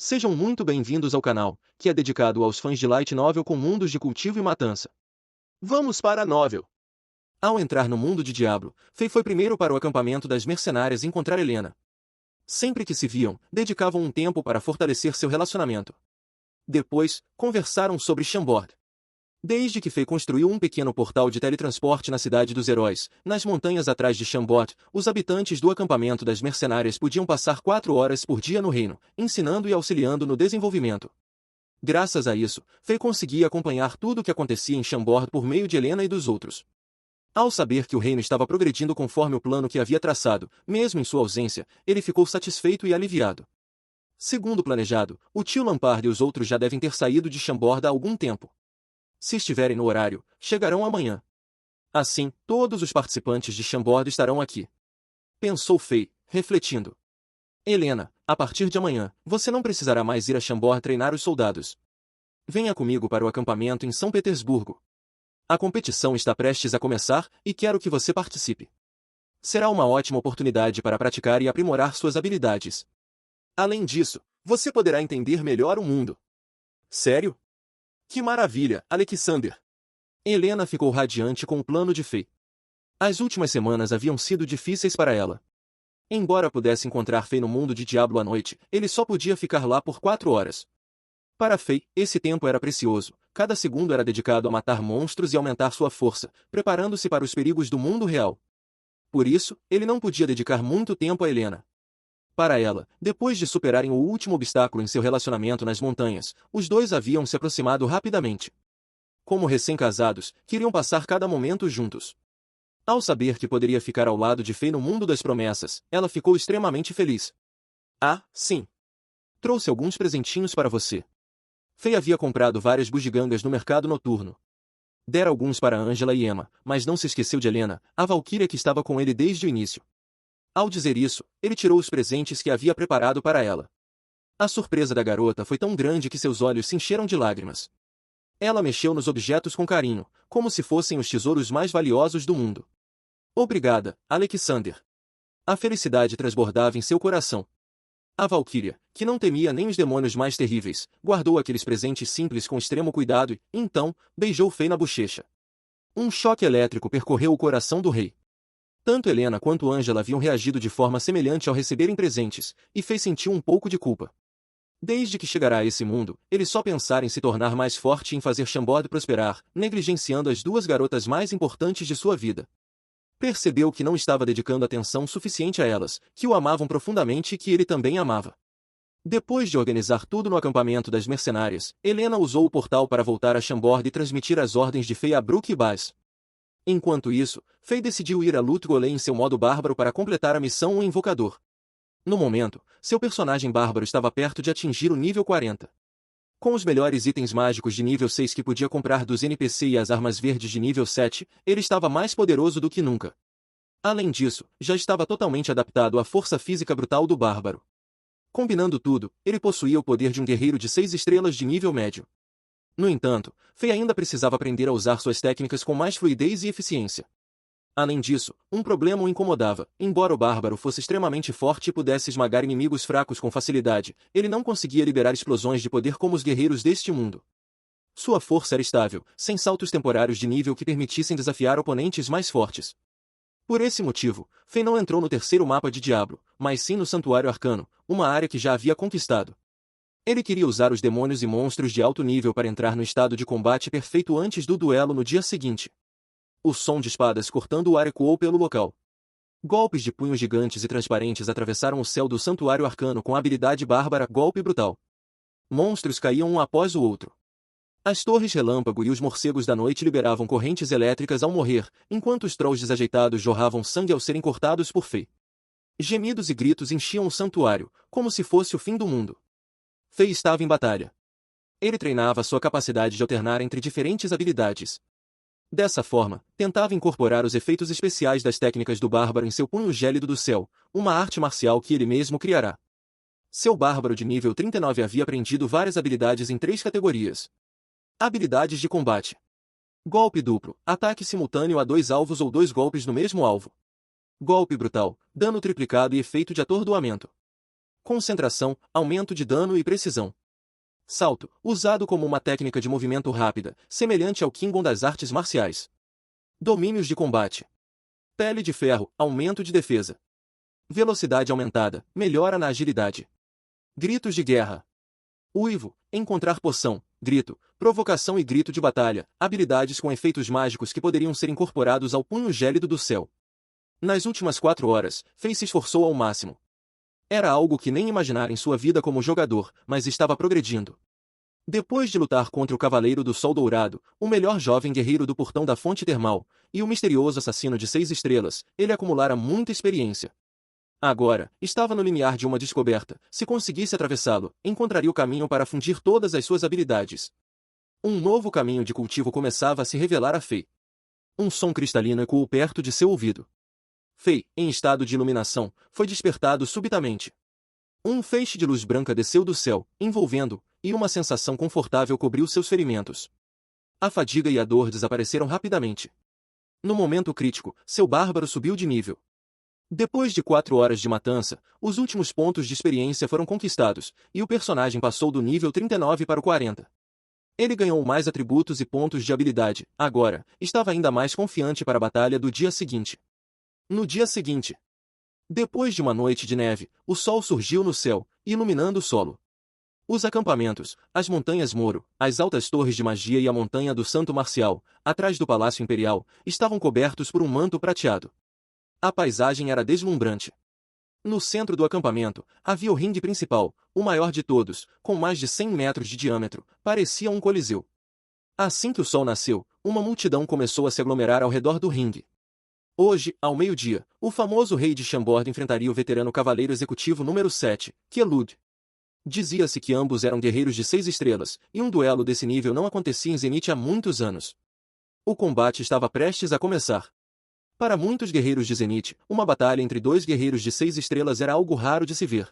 Sejam muito bem-vindos ao canal, que é dedicado aos fãs de Light Novel com mundos de cultivo e matança. Vamos para a novel! Ao entrar no mundo de Diablo, Faye foi primeiro para o acampamento das mercenárias encontrar Helena. Sempre que se viam, dedicavam um tempo para fortalecer seu relacionamento. Depois, conversaram sobre Chambord. Desde que Faye construiu um pequeno portal de teletransporte na Cidade dos Heróis, nas montanhas atrás de Chambord, os habitantes do acampamento das mercenárias podiam passar 4 horas por dia no reino, ensinando e auxiliando no desenvolvimento. Graças a isso, Faye conseguia acompanhar tudo o que acontecia em Chambord por meio de Helena e dos outros. Ao saber que o reino estava progredindo conforme o plano que havia traçado, mesmo em sua ausência, ele ficou satisfeito e aliviado. Segundo planejado, o tio Lampard e os outros já devem ter saído de Chambord há algum tempo. Se estiverem no horário, chegarão amanhã. Assim, todos os participantes de Chambord estarão aqui. Pensou Faye, refletindo. Helena, a partir de amanhã, você não precisará mais ir a Chambord treinar os soldados. Venha comigo para o acampamento em São Petersburgo. A competição está prestes a começar e quero que você participe. Será uma ótima oportunidade para praticar e aprimorar suas habilidades. Além disso, você poderá entender melhor o mundo. Sério? Que maravilha, Alexander! Helena ficou radiante com o plano de Faye. As últimas semanas haviam sido difíceis para ela. Embora pudesse encontrar Faye no mundo de Diablo à noite, ele só podia ficar lá por 4 horas. Para Faye, esse tempo era precioso, cada segundo era dedicado a matar monstros e aumentar sua força, preparando-se para os perigos do mundo real. Por isso, ele não podia dedicar muito tempo a Helena. Para ela, depois de superarem o último obstáculo em seu relacionamento nas montanhas, os dois haviam se aproximado rapidamente. Como recém-casados, queriam passar cada momento juntos. Ao saber que poderia ficar ao lado de Faye no mundo das promessas, ela ficou extremamente feliz. Ah, sim. Trouxe alguns presentinhos para você. Faye havia comprado várias bugigangas no mercado noturno. Dera alguns para Angela e Emma, mas não se esqueceu de Helena, a valquíria que estava com ele desde o início. Ao dizer isso, ele tirou os presentes que havia preparado para ela. A surpresa da garota foi tão grande que seus olhos se encheram de lágrimas. Ela mexeu nos objetos com carinho, como se fossem os tesouros mais valiosos do mundo. Obrigada, Alexander. A felicidade transbordava em seu coração. A valquíria, que não temia nem os demônios mais terríveis, guardou aqueles presentes simples com extremo cuidado e, então, beijou Faye na bochecha. Um choque elétrico percorreu o coração do rei. Tanto Helena quanto Angela haviam reagido de forma semelhante ao receberem presentes, e Faye sentiu um pouco de culpa. Desde que chegará a esse mundo, ele só pensara em se tornar mais forte e em fazer Chambord prosperar, negligenciando as 2 garotas mais importantes de sua vida. Percebeu que não estava dedicando atenção suficiente a elas, que o amavam profundamente e que ele também amava. Depois de organizar tudo no acampamento das mercenárias, Helena usou o portal para voltar a Chambord e transmitir as ordens de Faye a Brook e Baz. Enquanto isso, Faye decidiu ir a Lut Golem em seu modo bárbaro para completar a missão O Invocador. No momento, seu personagem bárbaro estava perto de atingir o nível 40. Com os melhores itens mágicos de nível 6 que podia comprar dos NPC e as armas verdes de nível 7, ele estava mais poderoso do que nunca. Além disso, já estava totalmente adaptado à força física brutal do bárbaro. Combinando tudo, ele possuía o poder de um guerreiro de 6 estrelas de nível médio. No entanto, Faye ainda precisava aprender a usar suas técnicas com mais fluidez e eficiência. Além disso, um problema o incomodava. Embora o bárbaro fosse extremamente forte e pudesse esmagar inimigos fracos com facilidade, ele não conseguia liberar explosões de poder como os guerreiros deste mundo. Sua força era estável, sem saltos temporários de nível que permitissem desafiar oponentes mais fortes. Por esse motivo, Faye não entrou no terceiro mapa de Diablo, mas sim no Santuário Arcano, uma área que já havia conquistado. Ele queria usar os demônios e monstros de alto nível para entrar no estado de combate perfeito antes do duelo no dia seguinte. O som de espadas cortando o ar ecoou pelo local. Golpes de punhos gigantes e transparentes atravessaram o céu do Santuário Arcano com a habilidade bárbara Golpe Brutal. Monstros caíam um após o outro. As torres relâmpago e os morcegos da noite liberavam correntes elétricas ao morrer, enquanto os trolls desajeitados jorravam sangue ao serem cortados por Faye. Gemidos e gritos enchiam o santuário, como se fosse o fim do mundo. Faye estava em batalha. Ele treinava sua capacidade de alternar entre diferentes habilidades. Dessa forma, tentava incorporar os efeitos especiais das técnicas do bárbaro em seu punho gélido do céu, uma arte marcial que ele mesmo criará. Seu bárbaro de nível 39 havia aprendido várias habilidades em 3 categorias. Habilidades de combate. Golpe duplo, ataque simultâneo a 2 alvos ou 2 golpes no mesmo alvo. Golpe brutal, dano triplicado e efeito de atordoamento. Concentração, aumento de dano e precisão. Salto, usado como uma técnica de movimento rápida, semelhante ao Kinbon das artes marciais. Domínios de combate. Pele de ferro, aumento de defesa. Velocidade aumentada, melhora na agilidade. Gritos de guerra. Uivo, encontrar poção, grito, provocação e grito de batalha, habilidades com efeitos mágicos que poderiam ser incorporados ao punho gélido do céu. Nas últimas 4 horas, Fei se esforçou ao máximo. Era algo que nem imaginara em sua vida como jogador, mas estava progredindo. Depois de lutar contra o Cavaleiro do Sol Dourado, o melhor jovem guerreiro do Portão da Fonte Termal, e o misterioso assassino de 6 estrelas, ele acumulara muita experiência. Agora, estava no limiar de uma descoberta. Se conseguisse atravessá-lo, encontraria o caminho para fundir todas as suas habilidades. Um novo caminho de cultivo começava a se revelar a Fei. Um som cristalino ecoou perto de seu ouvido. Fei, em estado de iluminação, foi despertado subitamente. Um feixe de luz branca desceu do céu, envolvendo-o, e uma sensação confortável cobriu seus ferimentos. A fadiga e a dor desapareceram rapidamente. No momento crítico, seu bárbaro subiu de nível. Depois de 4 horas de matança, os últimos pontos de experiência foram conquistados, e o personagem passou do nível 39 para o 40. Ele ganhou mais atributos e pontos de habilidade, agora, estava ainda mais confiante para a batalha do dia seguinte. No dia seguinte, depois de uma noite de neve, o sol surgiu no céu, iluminando o solo. Os acampamentos, as montanhas Moro, as altas torres de magia e a montanha do Santo Marcial, atrás do Palácio Imperial, estavam cobertos por um manto prateado. A paisagem era deslumbrante. No centro do acampamento, havia o ringue principal, o maior de todos, com mais de 100 metros de diâmetro, parecia um coliseu. Assim que o sol nasceu, uma multidão começou a se aglomerar ao redor do ringue. Hoje, ao meio-dia, o famoso rei de Chambord enfrentaria o veterano cavaleiro executivo número 7, Kelud. Dizia-se que ambos eram guerreiros de 6 estrelas, e um duelo desse nível não acontecia em Zenith há muitos anos. O combate estava prestes a começar. Para muitos guerreiros de Zenith, uma batalha entre 2 guerreiros de 6 estrelas era algo raro de se ver.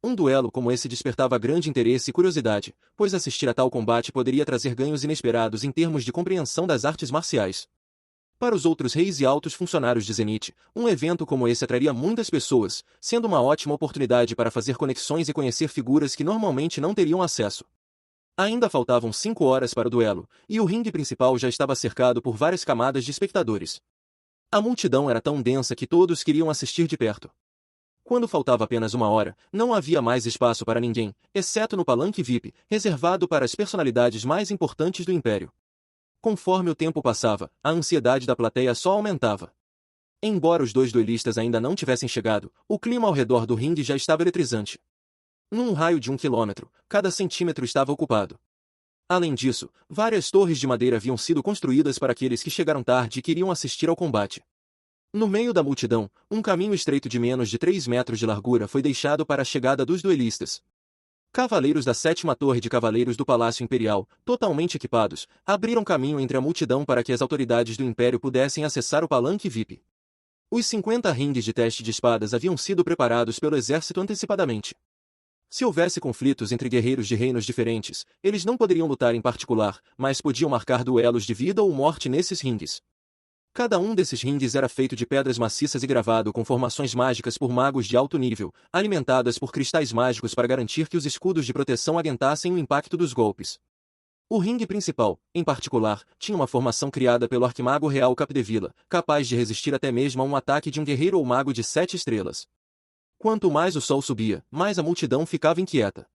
Um duelo como esse despertava grande interesse e curiosidade, pois assistir a tal combate poderia trazer ganhos inesperados em termos de compreensão das artes marciais. Para os outros reis e altos funcionários de Zenith, um evento como esse atraria muitas pessoas, sendo uma ótima oportunidade para fazer conexões e conhecer figuras que normalmente não teriam acesso. Ainda faltavam 5 horas para o duelo, e o ringue principal já estava cercado por várias camadas de espectadores. A multidão era tão densa que todos queriam assistir de perto. Quando faltava apenas 1 hora, não havia mais espaço para ninguém, exceto no palanque VIP, reservado para as personalidades mais importantes do Império. Conforme o tempo passava, a ansiedade da plateia só aumentava. Embora os 2 duelistas ainda não tivessem chegado, o clima ao redor do ringue já estava eletrizante. Num raio de 1 quilômetro, cada centímetro estava ocupado. Além disso, várias torres de madeira haviam sido construídas para aqueles que chegaram tarde e queriam assistir ao combate. No meio da multidão, um caminho estreito de menos de 3 metros de largura foi deixado para a chegada dos duelistas. Cavaleiros da 7ª Torre de Cavaleiros do Palácio Imperial, totalmente equipados, abriram caminho entre a multidão para que as autoridades do Império pudessem acessar o palanque VIP. Os 50 ringues de teste de espadas haviam sido preparados pelo exército antecipadamente. Se houvesse conflitos entre guerreiros de reinos diferentes, eles não poderiam lutar em particular, mas podiam marcar duelos de vida ou morte nesses ringues. Cada um desses ringues era feito de pedras maciças e gravado com formações mágicas por magos de alto nível, alimentadas por cristais mágicos para garantir que os escudos de proteção aguentassem o impacto dos golpes. O ringue principal, em particular, tinha uma formação criada pelo arquimago real Capdevila, capaz de resistir até mesmo a um ataque de um guerreiro ou mago de 7 estrelas. Quanto mais o sol subia, mais a multidão ficava inquieta.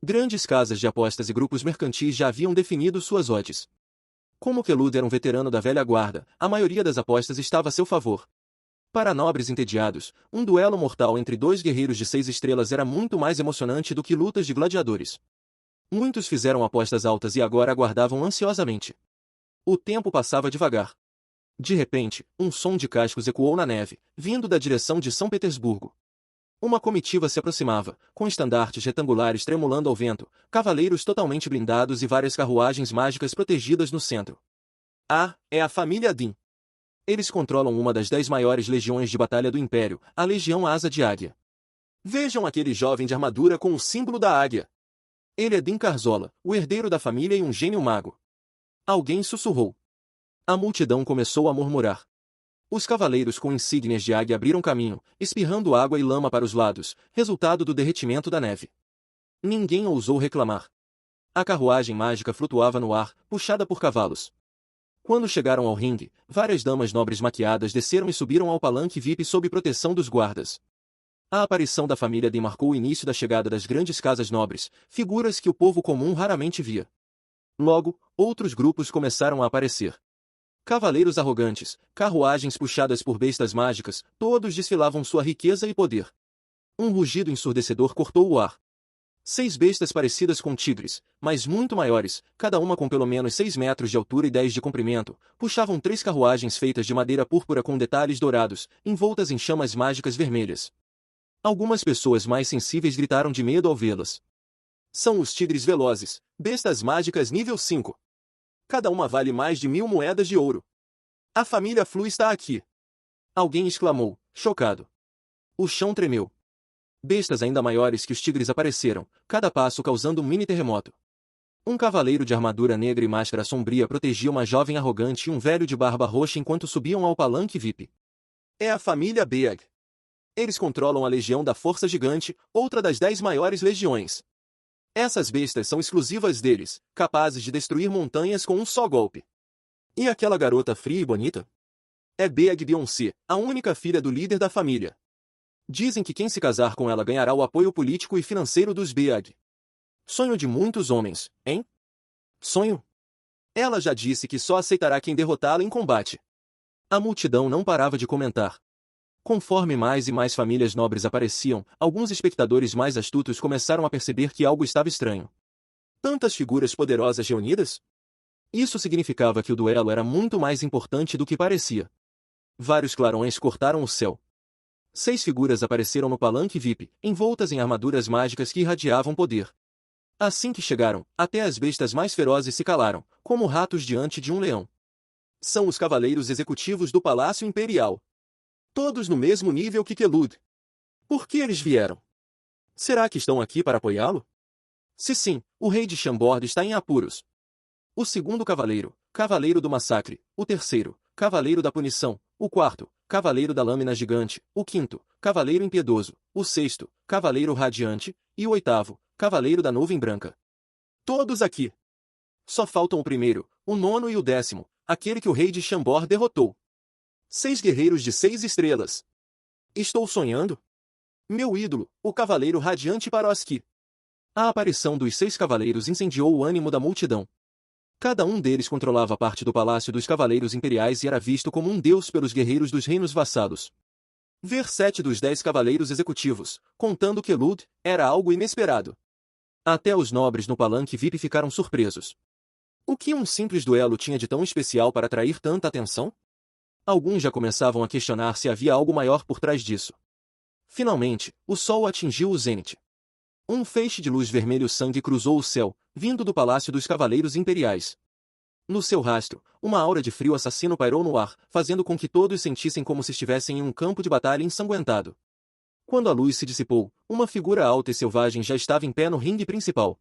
Grandes casas de apostas e grupos mercantis já haviam definido suas odds. Como Kelud era um veterano da velha guarda, a maioria das apostas estava a seu favor. Para nobres entediados, um duelo mortal entre 2 guerreiros de 6 estrelas era muito mais emocionante do que lutas de gladiadores. Muitos fizeram apostas altas e agora aguardavam ansiosamente. O tempo passava devagar. De repente, um som de cascos ecoou na neve, vindo da direção de São Petersburgo. Uma comitiva se aproximava, com estandartes retangulares tremulando ao vento, cavaleiros totalmente blindados e várias carruagens mágicas protegidas no centro. Ah, é a família Din. Eles controlam uma das 10 maiores legiões de batalha do Império, a Legião Asa de Águia. Vejam aquele jovem de armadura com o símbolo da águia. Ele é Din Carzola, o herdeiro da família e um gênio mago. Alguém sussurrou. A multidão começou a murmurar. Os cavaleiros com insígnias de águia abriram caminho, espirrando água e lama para os lados, resultado do derretimento da neve. Ninguém ousou reclamar. A carruagem mágica flutuava no ar, puxada por cavalos. Quando chegaram ao ringue, várias damas nobres maquiadas desceram e subiram ao palanque VIP sob proteção dos guardas. A aparição da família D marcou o início da chegada das grandes casas nobres, figuras que o povo comum raramente via. Logo, outros grupos começaram a aparecer. Cavaleiros arrogantes, carruagens puxadas por bestas mágicas, todos desfilavam sua riqueza e poder. Um rugido ensurdecedor cortou o ar. 6 bestas parecidas com tigres, mas muito maiores, cada uma com pelo menos 6 metros de altura e 10 de comprimento, puxavam 3 carruagens feitas de madeira púrpura com detalhes dourados, envoltas em chamas mágicas vermelhas. Algumas pessoas mais sensíveis gritaram de medo ao vê-las. São os tigres velozes, bestas mágicas nível 5. Cada uma vale mais de 1000 moedas de ouro. A família Flu está aqui. Alguém exclamou, chocado. O chão tremeu. Bestas ainda maiores que os tigres apareceram, cada passo causando um mini terremoto. Um cavaleiro de armadura negra e máscara sombria protegia uma jovem arrogante e um velho de barba roxa enquanto subiam ao palanque VIP. É a família Beag. Eles controlam a Legião da Força Gigante, outra das 10 maiores legiões. Essas bestas são exclusivas deles, capazes de destruir montanhas com um só golpe. E aquela garota fria e bonita? É Beag Beyoncé, a única filha do líder da família. Dizem que quem se casar com ela ganhará o apoio político e financeiro dos Beag. Sonho de muitos homens, hein? Sonho? Ela já disse que só aceitará quem derrotá-la em combate. A multidão não parava de comentar. Conforme mais e mais famílias nobres apareciam, alguns espectadores mais astutos começaram a perceber que algo estava estranho. Tantas figuras poderosas reunidas? Isso significava que o duelo era muito mais importante do que parecia. Vários clarões cortaram o céu. 6 figuras apareceram no palanque VIP, envoltas em armaduras mágicas que irradiavam poder. Assim que chegaram, até as bestas mais ferozes se calaram, como ratos diante de um leão. São os cavaleiros executivos do Palácio Imperial. Todos no mesmo nível que Kelud. Por que eles vieram? Será que estão aqui para apoiá-lo? Se sim, o rei de Chambord está em apuros. O segundo cavaleiro, Cavaleiro do Massacre. O terceiro, Cavaleiro da Punição. O quarto, Cavaleiro da Lâmina Gigante. O quinto, Cavaleiro Impiedoso. O sexto, Cavaleiro Radiante. E o oitavo, Cavaleiro da Nuvem Branca. Todos aqui. Só faltam o primeiro, o nono e o 10º, aquele que o rei de Chambord derrotou. 6 guerreiros de 6 estrelas. Estou sonhando? Meu ídolo, o Cavaleiro Radiante Paroski. A aparição dos 6 cavaleiros incendiou o ânimo da multidão. Cada um deles controlava parte do Palácio dos Cavaleiros Imperiais e era visto como um deus pelos guerreiros dos reinos vassalos. Ver 7 dos 10 cavaleiros executivos, contando Kelud, era algo inesperado. Até os nobres no palanque VIP ficaram surpresos. O que um simples duelo tinha de tão especial para atrair tanta atenção? Alguns já começavam a questionar se havia algo maior por trás disso. Finalmente, o sol atingiu o zênite. Um feixe de luz vermelho-sangue cruzou o céu, vindo do Palácio dos Cavaleiros Imperiais. No seu rastro, uma aura de frio assassino pairou no ar, fazendo com que todos sentissem como se estivessem em um campo de batalha ensanguentado. Quando a luz se dissipou, uma figura alta e selvagem já estava em pé no ringue principal.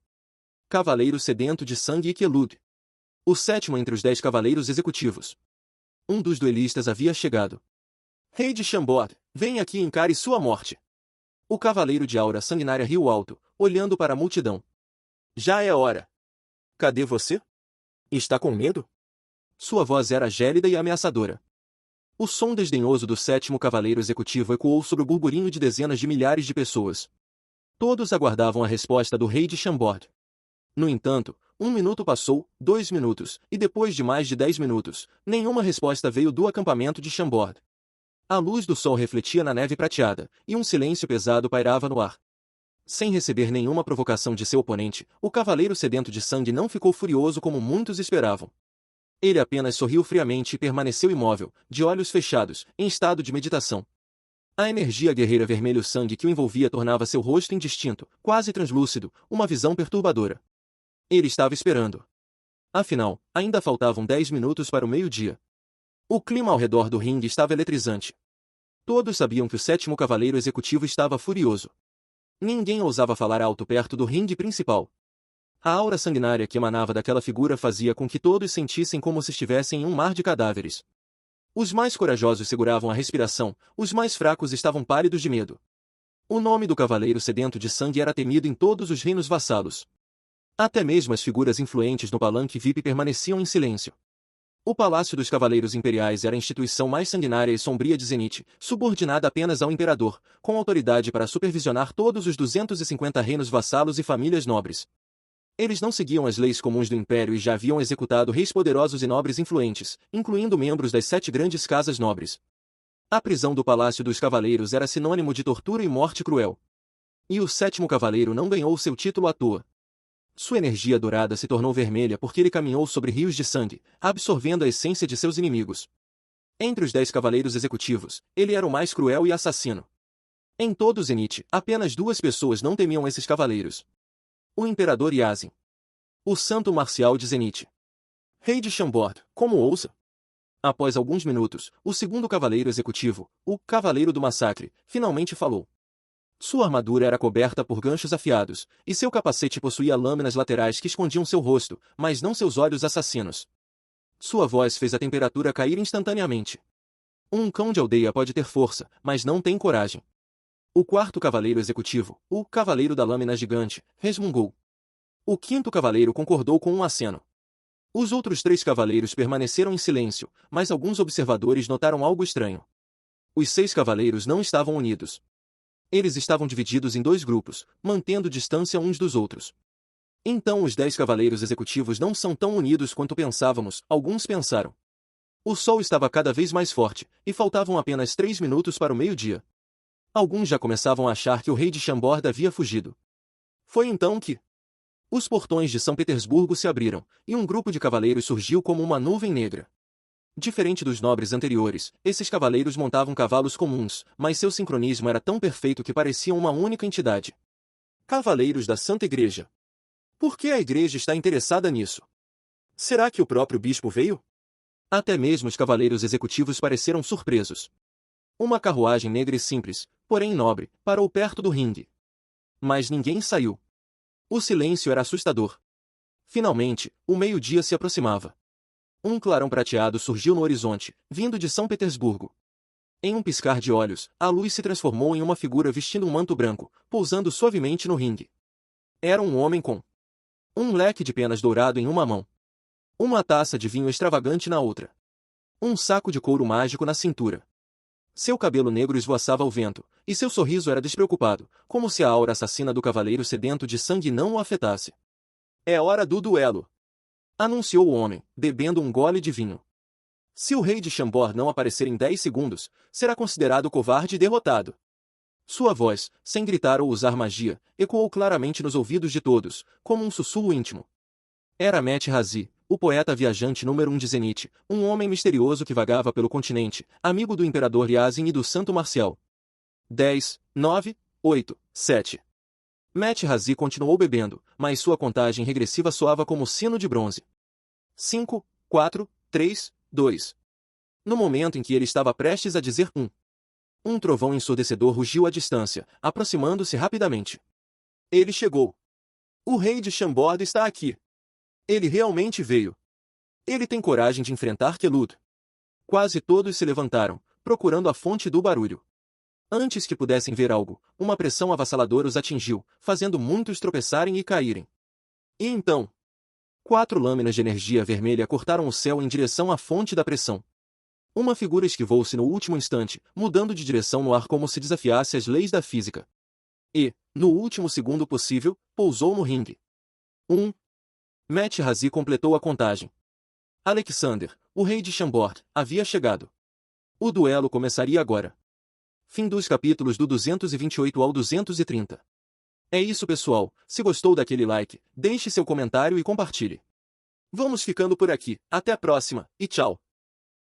Cavaleiro sedento de sangue e Kelud. O 7º entre os 10 cavaleiros executivos. Um dos duelistas havia chegado. Rei de Chambord, vem aqui e encare sua morte. O cavaleiro de aura sanguinária riu alto, olhando para a multidão. Já é hora. Cadê você? Está com medo? Sua voz era gélida e ameaçadora. O som desdenhoso do 7º cavaleiro executivo ecoou sobre o burburinho de dezenas de milhares de pessoas. Todos aguardavam a resposta do rei de Chambord. No entanto, 1 minuto passou, 2 minutos, e depois de mais de 10 minutos, nenhuma resposta veio do acampamento de Chambord. A luz do sol refletia na neve prateada, e um silêncio pesado pairava no ar. Sem receber nenhuma provocação de seu oponente, o cavaleiro sedento de sangue não ficou furioso como muitos esperavam. Ele apenas sorriu friamente e permaneceu imóvel, de olhos fechados, em estado de meditação. A energia guerreira vermelho-sangue que o envolvia tornava seu rosto indistinto, quase translúcido, uma visão perturbadora. Ele estava esperando. Afinal, ainda faltavam 10 minutos para o meio-dia. O clima ao redor do ringue estava eletrizante. Todos sabiam que o 7º cavaleiro executivo estava furioso. Ninguém ousava falar alto perto do ringue principal. A aura sanguinária que emanava daquela figura fazia com que todos sentissem como se estivessem em um mar de cadáveres. Os mais corajosos seguravam a respiração, os mais fracos estavam pálidos de medo. O nome do cavaleiro sedento de sangue era temido em todos os reinos vassalos. Até mesmo as figuras influentes no palanque VIP permaneciam em silêncio. O Palácio dos Cavaleiros Imperiais era a instituição mais sanguinária e sombria de Zenith, subordinada apenas ao imperador, com autoridade para supervisionar todos os 250 reinos vassalos e famílias nobres. Eles não seguiam as leis comuns do Império e já haviam executado reis poderosos e nobres influentes, incluindo membros das 7 grandes casas nobres. A prisão do Palácio dos Cavaleiros era sinônimo de tortura e morte cruel. E o 7º cavaleiro não ganhou seu título à toa. Sua energia dourada se tornou vermelha porque ele caminhou sobre rios de sangue, absorvendo a essência de seus inimigos. Entre os 10 cavaleiros executivos, ele era o mais cruel e assassino. Em todo Zenith, apenas 2 pessoas não temiam esses cavaleiros. O Imperador Yazin. O Santo Marcial de Zenith. Rei de Chambord, como ousa? Após alguns minutos, o 2º cavaleiro executivo, o Cavaleiro do Massacre, finalmente falou. Sua armadura era coberta por ganchos afiados, e seu capacete possuía lâminas laterais que escondiam seu rosto, mas não seus olhos assassinos. Sua voz fez a temperatura cair instantaneamente. Um cão de aldeia pode ter força, mas não tem coragem. O 4º cavaleiro executivo, o Cavaleiro da Lâmina Gigante, resmungou. O 5º cavaleiro concordou com um aceno. Os outros 3 cavaleiros permaneceram em silêncio, mas alguns observadores notaram algo estranho. Os 6 cavaleiros não estavam unidos. Eles estavam divididos em 2 grupos, mantendo distância uns dos outros. Então os 10 cavaleiros executivos não são tão unidos quanto pensávamos, alguns pensaram. O sol estava cada vez mais forte, e faltavam apenas 3 minutos para o meio-dia. Alguns já começavam a achar que o rei de Chambord havia fugido. Foi então que os portões de São Petersburgo se abriram, e um grupo de cavaleiros surgiu como uma nuvem negra. Diferente dos nobres anteriores, esses cavaleiros montavam cavalos comuns, mas seu sincronismo era tão perfeito que pareciam uma única entidade. Cavaleiros da Santa Igreja. Por que a Igreja está interessada nisso? Será que o próprio bispo veio? Até mesmo os cavaleiros executivos pareceram surpresos. Uma carruagem negra e simples, porém nobre, parou perto do ringue. Mas ninguém saiu. O silêncio era assustador. Finalmente, o meio-dia se aproximava. Um clarão prateado surgiu no horizonte, vindo de São Petersburgo. Em um piscar de olhos, a luz se transformou em uma figura vestindo um manto branco, pousando suavemente no ringue. Era um homem com um leque de penas dourado em uma mão. Uma taça de vinho extravagante na outra. Um saco de couro mágico na cintura. Seu cabelo negro esvoaçava ao vento, e seu sorriso era despreocupado, como se a aura assassina do cavaleiro sedento de sangue não o afetasse. É hora do duelo! Anunciou o homem, bebendo um gole de vinho. Se o rei de Chambord não aparecer em 10 segundos, será considerado covarde e derrotado. Sua voz, sem gritar ou usar magia, ecoou claramente nos ouvidos de todos, como um sussurro íntimo. Era Mehdi Razi, o poeta viajante número 1 de Zenith, um homem misterioso que vagava pelo continente, amigo do Imperador Yazin e do Santo Marcial. 10, 9, 8, 7. Mehdi Razi continuou bebendo, mas sua contagem regressiva soava como sino de bronze. 5, 4, 3, 2. No momento em que ele estava prestes a dizer um trovão ensurdecedor rugiu à distância, aproximando-se rapidamente. Ele chegou. O rei de Chambord está aqui. Ele realmente veio. Ele tem coragem de enfrentar Kelud. Quase todos se levantaram, procurando a fonte do barulho. Antes que pudessem ver algo, uma pressão avassaladora os atingiu, fazendo muitos tropeçarem e caírem. E então, 4 lâminas de energia vermelha cortaram o céu em direção à fonte da pressão. Uma figura esquivou-se no último instante, mudando de direção no ar como se desafiasse as leis da física. E, no último segundo possível, pousou no ringue. Mehdi Razi completou a contagem. Alexander, o rei de Chambord, havia chegado. O duelo começaria agora. Fim dos capítulos do 228 ao 230. É isso, pessoal. Se gostou daquele like, deixe seu comentário e compartilhe. Vamos ficando por aqui. Até a próxima, e tchau!